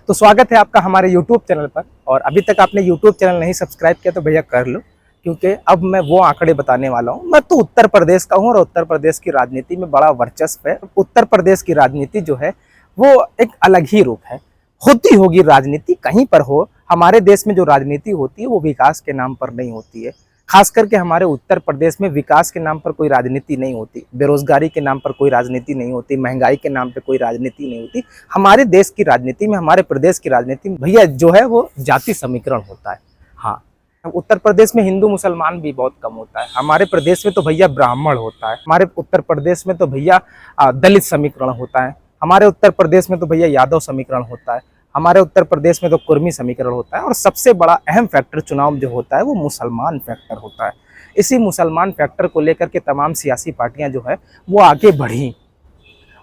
तो स्वागत है आपका हमारे YouTube चैनल पर। और अभी तक आपने YouTube चैनल नहीं सब्सक्राइब किया तो भैया कर लो, क्योंकि अब मैं वो आंकड़े बताने वाला हूँ। मैं तो उत्तर प्रदेश का हूँ और उत्तर प्रदेश की राजनीति में बड़ा वर्चस्व है। उत्तर प्रदेश की राजनीति जो है वो एक अलग ही रूप है। होती होगी राजनीति कहीं पर हो, हमारे देश में जो राजनीति होती है वो विकास के नाम पर नहीं होती है। खास करके हमारे उत्तर प्रदेश में विकास के नाम पर कोई राजनीति नहीं होती, बेरोजगारी के नाम पर कोई राजनीति नहीं होती, महंगाई के नाम पर कोई राजनीति नहीं होती। हमारे देश की राजनीति में, हमारे प्रदेश की राजनीति में भैया जो है वो जाति समीकरण होता है। हाँ, उत्तर प्रदेश में हिंदू मुसलमान भी बहुत कम होता है। हमारे प्रदेश में तो भैया ब्राह्मण होता है। हमारे उत्तर प्रदेश में तो भैया दलित समीकरण होता है। हमारे उत्तर प्रदेश में तो भैया यादव समीकरण होता है। हमारे उत्तर प्रदेश में तो कुर्मी समीकरण होता है। और सबसे बड़ा अहम फैक्टर चुनाव जो होता है वो मुसलमान फैक्टर होता है। इसी मुसलमान फैक्टर को लेकर के तमाम सियासी पार्टियां जो है वो आगे बढ़ी।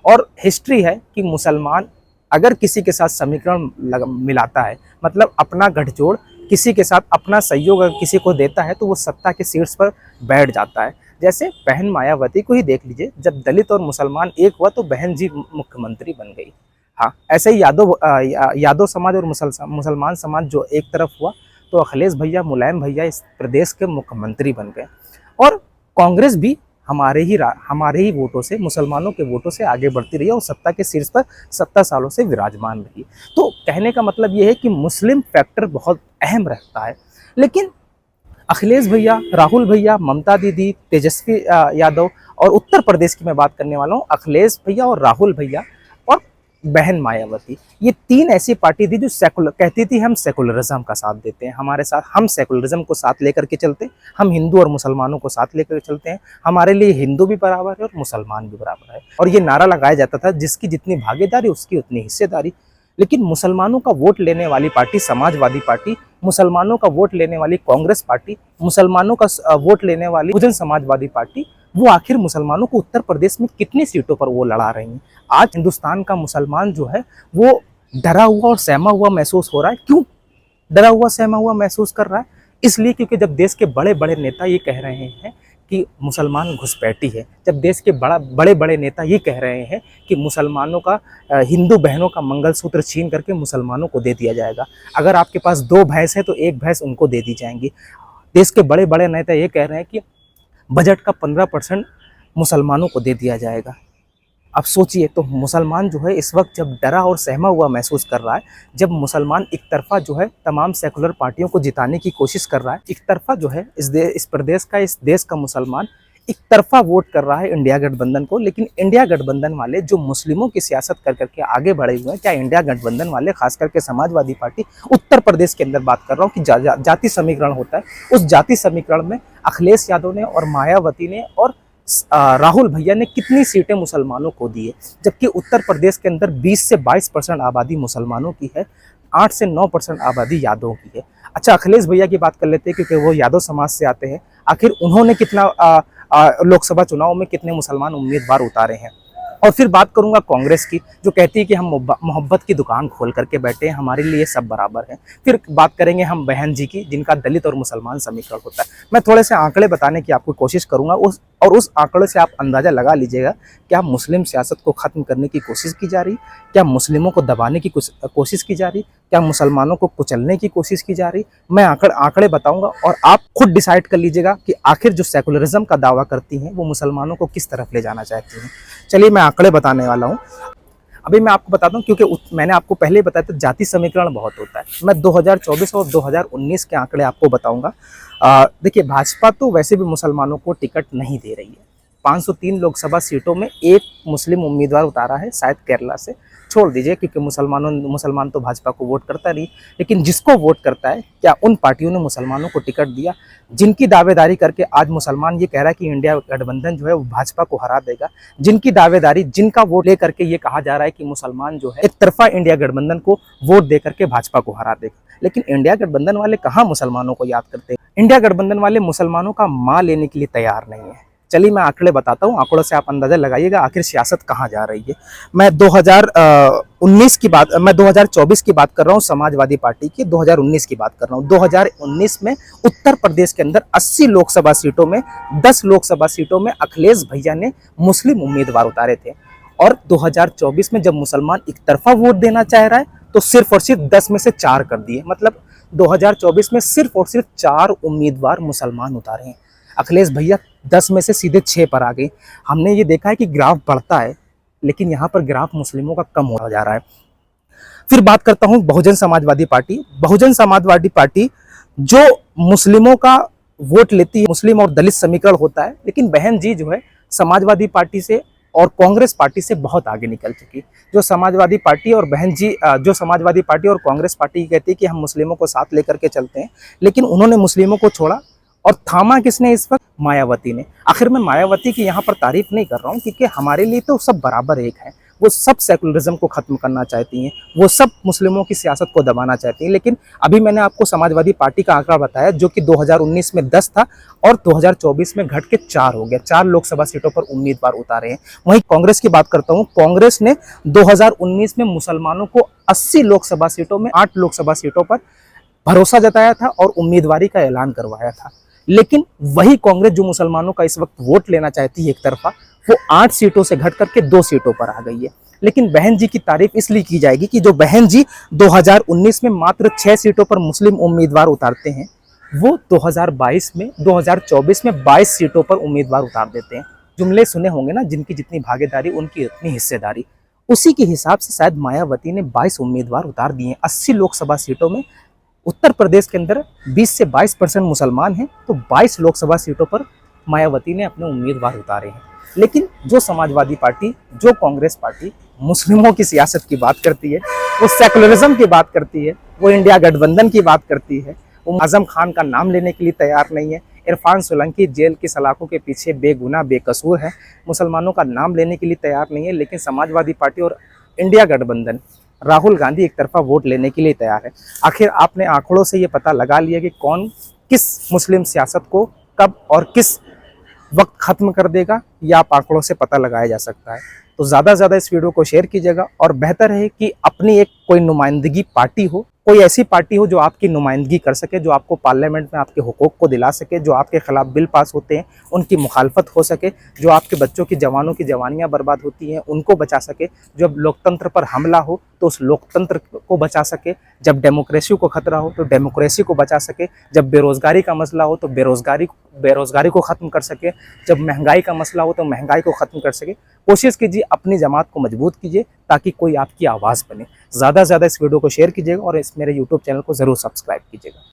और हिस्ट्री है कि मुसलमान अगर किसी के साथ समीकरण मिलाता है, मतलब अपना गठजोड़ किसी के साथ, अपना सहयोग अगर किसी को देता है तो वो सत्ता के शीर्ष पर बैठ जाता है। जैसे बहन मायावती को ही देख लीजिए, जब दलित और मुसलमान एक हुआ तो बहन जी मुख्यमंत्री बन गई। हाँ, ऐसे ही यादव समाज और मुसलमान समाज जो एक तरफ हुआ तो अखिलेश भैया, मुलायम भैया इस प्रदेश के मुख्यमंत्री बन गए। और कांग्रेस भी हमारे ही वोटों से, मुसलमानों के वोटों से आगे बढ़ती रही और सत्ता के शीर्ष पर 70 सालों से विराजमान रही। तो कहने का मतलब ये है कि मुस्लिम फैक्टर बहुत अहम रहता है। लेकिन अखिलेश भैया, राहुल भैया, ममता दीदी, तेजस्वी यादव, और उत्तर प्रदेश की मैं बात करने वाला हूँ, अखिलेश भैया और राहुल भैया और बहन मायावती, ये तीन ऐसी पार्टी थी जो कहती थी हम सेकुलरिज्म का साथ देते हैं। हमारे साथ, हम सेकुलरिज्म को साथ लेकर के चलते हैं, हम हिंदू और मुसलमानों को साथ लेकर चलते हैं। हमारे लिए हिंदू भी बराबर है और मुसलमान भी बराबर है। और ये नारा लगाया जाता था, जिसकी जितनी भागीदारी उसकी उतनी हिस्सेदारी। लेकिन मुसलमानों का वोट लेने वाली पार्टी समाजवादी पार्टी, मुसलमानों का वोट लेने वाली कांग्रेस पार्टी, मुसलमानों का वोट लेने वाली बहुजन समाजवादी पार्टी, वो आखिर मुसलमानों को उत्तर प्रदेश में कितनी सीटों पर वो लड़ा रही हैं। आज हिंदुस्तान का मुसलमान जो है वो डरा हुआ और सहमा हुआ महसूस हो रहा है। क्यों डरा हुआ सहमा हुआ महसूस कर रहा है? इसलिए क्योंकि जब देश के बड़े बड़े नेता ये कह रहे हैं कि मुसलमान घुसपैठी है, जब देश के बड़े बड़े नेता ये कह रहे हैं कि मुसलमानों का, हिंदू बहनों का मंगलसूत्र छीन करके मुसलमानों को दे दिया जाएगा, अगर आपके पास 2 भैंस है तो 1 भैंस उनको दे दी जाएंगी। देश के बड़े बड़े नेता ये कह रहे हैं कि बजट का 15% मुसलमानों को दे दिया जाएगा। अब सोचिए, तो मुसलमान जो है इस वक्त जब डरा और सहमा हुआ महसूस कर रहा है, जब मुसलमान एक तरफा जो है तमाम सेकुलर पार्टियों को जिताने की कोशिश कर रहा है, एक तरफा जो है इस प्रदेश का, इस देश का मुसलमान एक तरफा वोट कर रहा है इंडिया गठबंधन को। लेकिन इंडिया गठबंधन वाले जो मुस्लिमों की सियासत कर करके आगे बढ़े हुए हैं, क्या इंडिया गठबंधन वाले, खास करके समाजवादी पार्टी, उत्तर प्रदेश के अंदर बात कर रहा हूँ कि जाति समीकरण होता है, उस जाति समीकरण में अखिलेश यादव ने और मायावती ने और राहुल भैया ने कितनी सीटें मुसलमानों को दी है? जबकि उत्तर प्रदेश के अंदर 20 से 22% आबादी मुसलमानों की है, 8 से 9% आबादी यादवों की है। अच्छा, अखिलेश भैया की बात कर लेते हैं क्योंकि वो यादव समाज से आते हैं। आखिर उन्होंने कितना लोकसभा चुनाव में कितने मुसलमान उम्मीदवार उतारे हैं? और फिर बात करूंगा कांग्रेस की, जो कहती है कि हम मोहब्बत की दुकान खोल करके बैठे हैं, हमारे लिए सब बराबर है। फिर बात करेंगे हम बहन जी की, जिनका दलित और मुसलमान समीकरण होता है। मैं थोड़े से आंकड़े बताने की आपको कोशिश करूंगा, उस आंकड़े से आप अंदाजा लगा लीजिएगा, क्या मुस्लिम सियासत को खत्म करने की कोशिश की जा रही, क्या मुस्लिमों को दबाने की कोशिश की जा रही, क्या मुसलमानों को कुचलने की कोशिश की जा रही। मैं आंकड़े बताऊंगा और आप खुद डिसाइड कर लीजिएगा कि आखिर जो सेकुलरिज्म का दावा करती हैं वो मुसलमानों को किस तरफ ले जाना चाहती हैं। चलिए मैं आंकड़े बताने वाला हूँ। अभी मैं आपको बताता हूँ, क्योंकि मैंने आपको पहले ही बताया था जाति समीकरण बहुत होता है। मैं 2024 और 2019 के आंकड़े आपको बताऊंगा। देखिए, भाजपा तो वैसे भी मुसलमानों को टिकट नहीं दे रही है। 503 लोकसभा सीटों में एक मुस्लिम उम्मीदवार उतारा है, शायद केरला से। छोड़ दीजिए, क्योंकि मुसलमान तो भाजपा को वोट करता नहीं। लेकिन जिसको वोट करता है, क्या उन पार्टियों ने मुसलमानों को टिकट दिया? जिनकी दावेदारी करके आज मुसलमान ये कह रहा है कि इंडिया गठबंधन जो है वो भाजपा को हरा देगा, जिनकी दावेदारी, जिनका वोट ले करके ये कहा जा रहा है कि मुसलमान जो है एक तरफा इंडिया गठबंधन को वोट दे करके भाजपा को हरा देगा। लेकिन इंडिया गठबंधन वाले कहाँ मुसलमानों को याद करते हैं? इंडिया गठबंधन वाले मुसलमानों का मां लेने के लिए तैयार नहीं है। चलिए मैं आंकड़े बताता हूँ, आंकड़ों से आप अंदाजा लगाइएगा आखिर सियासत कहाँ जा रही है। मैं 2024 की बात कर रहा हूँ, समाजवादी पार्टी की 2019 की बात कर रहा हूँ। 2019 में उत्तर प्रदेश के अंदर 80 लोकसभा सीटों में 10 लोकसभा सीटों में अखिलेश भैया ने मुस्लिम उम्मीदवार उतारे थे। और 2024 में जब मुसलमान एक तरफा वोट देना चाह रहा है तो सिर्फ और सिर्फ 10 में से 4 कर दिए। मतलब 2024 में सिर्फ और सिर्फ 4 उम्मीदवार मुसलमान उतारे हैं। अखिलेश भैया 10 में से सीधे 6 पर आ गए। हमने ये देखा है कि ग्राफ बढ़ता है, लेकिन यहाँ पर ग्राफ मुस्लिमों का कम हो जा रहा है। फिर बात करता हूँ बहुजन समाजवादी पार्टी। बहुजन समाजवादी पार्टी जो मुस्लिमों का वोट लेती है, मुस्लिम और दलित समीकरण होता है, लेकिन बहन जी जो है समाजवादी पार्टी से और कांग्रेस पार्टी से बहुत आगे निकल चुकी। जो समाजवादी पार्टी और बहन जी जो समाजवादी पार्टी और कांग्रेस पार्टी कहती है कि हम मुस्लिमों को साथ लेकर के चलते हैं, लेकिन उन्होंने मुस्लिमों को छोड़ा और थामा किसने इस वक्त? मायावती ने। आखिर मैं मायावती की यहाँ पर तारीफ नहीं कर रहा हूँ, क्योंकि हमारे लिए तो सब बराबर एक है। वो सब सेकुलरिज्म को खत्म करना चाहती हैं, वो सब मुस्लिमों की सियासत को दबाना चाहती हैं। लेकिन अभी मैंने आपको समाजवादी पार्टी का आंकड़ा बताया, जो कि 2019 में 10 था और 2024 में घट के 4 हो गया। 4 लोकसभा सीटों पर उम्मीदवार उतारे हैं। वहीं कांग्रेस की बात करता हूँ। कांग्रेस ने 2019 में मुसलमानों को 80 लोकसभा सीटों में 8 लोकसभा सीटों पर भरोसा जताया था और उम्मीदवारी का ऐलान करवाया था। लेकिन वही कांग्रेस जो मुसलमानों का इस वक्त वोट लेना चाहती है एक तरफा, वो 8 सीटों से घट करके 2 सीटों पर आ गई है। लेकिन बहन जी की तारीफ इसलिए की जाएगी कि जो बहन जी 2019 में मात्र 6 सीटों पर मुस्लिम उम्मीदवार उतारते हैं, वो 2024 में 22 सीटों पर उम्मीदवार उतार देते हैं। जुमले सुने होंगे ना, जिनकी जितनी भागीदारी उनकी उतनी हिस्सेदारी। उसी के हिसाब से शायद मायावती ने 22 उम्मीदवार उतार दिए हैं 80 लोकसभा सीटों में। उत्तर प्रदेश के अंदर 20 से 22% मुसलमान हैं, तो 22 लोकसभा सीटों पर मायावती ने अपने उम्मीदवार उतारे हैं। लेकिन जो समाजवादी पार्टी, जो कांग्रेस पार्टी मुस्लिमों की सियासत की बात करती है, वो सेकुलरिज्म की बात करती है, वो इंडिया गठबंधन की बात करती है, वो आजम खान का नाम लेने के लिए तैयार नहीं है। इरफान सोलंकी जेल की सलाखों के पीछे बेगुनाह बेकसूर है, मुसलमानों का नाम लेने के लिए तैयार नहीं है। लेकिन समाजवादी पार्टी और इंडिया गठबंधन, राहुल गांधी एक तरफा वोट लेने के लिए तैयार है। आखिर आपने आंकड़ों से ये पता लगा लिया कि कौन किस मुस्लिम सियासत को कब और किस वक्त खत्म कर देगा, या आप आंकड़ों से पता लगाया जा सकता है। तो ज़्यादा से ज़्यादा इस वीडियो को शेयर कीजिएगा, और बेहतर है कि अपनी एक कोई नुमाइंदगी पार्टी हो, कोई ऐसी पार्टी हो जो आपकी नुमाइंदगी कर सके, जो आपको पार्लियामेंट में आपके हुकूक को दिला सके, जो आपके खिलाफ बिल पास होते हैं उनकी मुखालफत हो सके, जो आपके बच्चों की जवानों की जवानियाँ बर्बाद होती हैं उनको बचा सके, जब लोकतंत्र पर हमला हो तो उस लोकतंत्र को बचा सके, जब डेमोक्रेसी को खतरा हो तो डेमोक्रेसी को बचा सके, जब बेरोज़गारी का मसला हो तो बेरोज़गारी को ख़त्म कर सके, जब महंगाई का मसला हो तो महंगाई को ख़त्म कर सके। कोशिश कीजिए अपनी जमात को मजबूत कीजिए, ताकि कोई आपकी आवाज़ बने। ज़्यादा से ज़्यादा इस वीडियो को शेयर कीजिएगा और इस मेरे यूट्यूब चैनल को ज़रूर सब्सक्राइब कीजिएगा।